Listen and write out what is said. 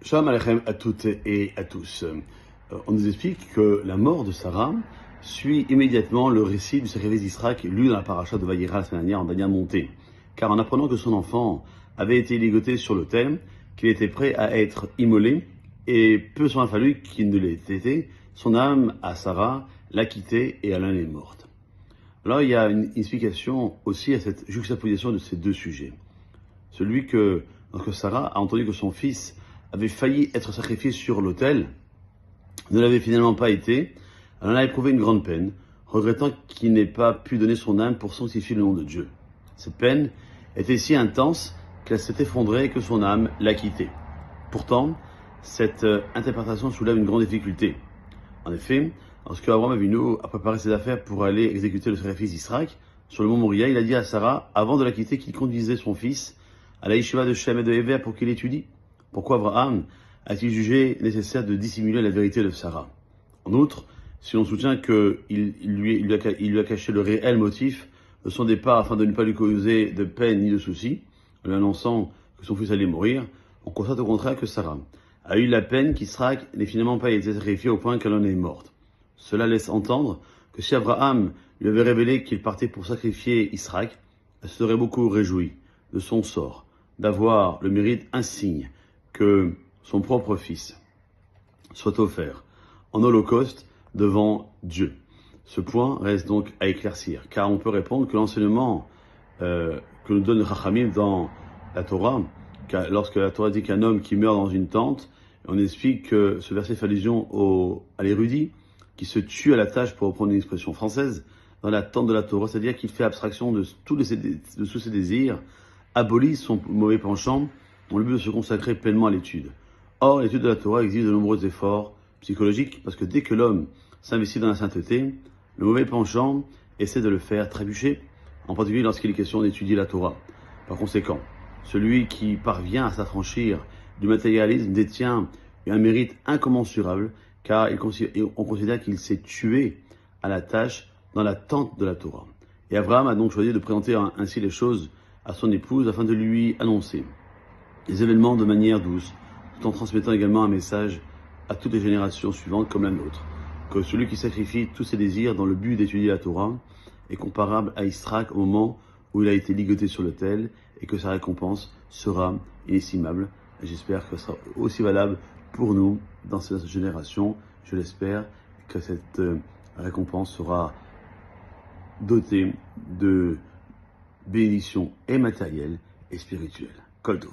Shalom Aleichem à toutes et à tous. On nous explique que la mort de Sarah suit immédiatement le récit du sacrifice d'Israël lu dans la paracha de Vayera la semaine dernière en Daniel Monté. Car en apprenant que son enfant avait été ligoté sur l'autel, qu'il était prêt à être immolé, et peu s'en a fallu qu'il ne l'ait été, son âme à Sarah l'a quitté et elle en est morte. Alors il y a une explication aussi à cette juxtaposition de ces deux sujets. Celui que, lorsque Sarah a entendu que son fils avait failli être sacrifié sur l'autel, ne l'avait finalement pas été, elle en a éprouvé une grande peine, regrettant qu'il n'ait pas pu donner son âme pour sanctifier le nom de Dieu. Cette peine était si intense qu'elle s'est effondrée et que son âme l'a quitté. Pourtant, cette interprétation soulève une grande difficulté. En effet, lorsque Abraham Avinu a préparé ses affaires pour aller exécuter le sacrifice d'Israël, sur le mont Moria, il a dit à Sarah, avant de la quitter, qu'il conduisait son fils à la yeshiva de Shem et de Héver pour qu'il étudie. Pourquoi Abraham a-t-il jugé nécessaire de dissimuler la vérité de Sarah? En outre, si l'on soutient qu'il lui a caché le réel motif de son départ afin de ne pas lui causer de peine ni de soucis, en lui annonçant que son fils allait mourir, on constate au contraire que Sarah a eu la peine qu'Israël n'ait finalement pas été sacrifié au point qu'elle en est morte. Cela laisse entendre que si Abraham lui avait révélé qu'il partait pour sacrifier Israël, elle se serait beaucoup réjouie de son sort, d'avoir le mérite insigne que son propre fils soit offert en holocauste devant Dieu. Ce point reste donc à éclaircir, car on peut répondre que l'enseignement que nous donne Chachamim dans la Torah, lorsque la Torah dit qu'un homme qui meurt dans une tente, on explique que ce verset fait allusion à l'érudit qui se tue à la tâche, pour reprendre une expression française, dans la tente de la Torah, c'est-à-dire qu'il fait abstraction de tous ses désirs, abolit son mauvais penchant, dans le but de se consacrer pleinement à l'étude. Or, l'étude de la Torah exige de nombreux efforts psychologiques, parce que dès que l'homme s'investit dans la sainteté, le mauvais penchant essaie de le faire trébucher, en particulier lorsqu'il est question d'étudier la Torah. Par conséquent, celui qui parvient à s'affranchir du matérialisme détient un mérite incommensurable, car on considère qu'il s'est tué à la tâche dans la tente de la Torah. Et Abraham a donc choisi de présenter ainsi les choses à son épouse afin de lui annoncer les événements de manière douce, tout en transmettant également un message à toutes les générations suivantes comme la nôtre, que celui qui sacrifie tous ses désirs dans le but d'étudier la Torah est comparable à Israël au moment où il a été ligoté sur l'autel et que sa récompense sera inestimable. Et j'espère que ce sera aussi valable pour nous dans cette génération. Je l'espère que cette récompense sera dotée de bénédictions et matérielles et spirituelles. Kol Tov.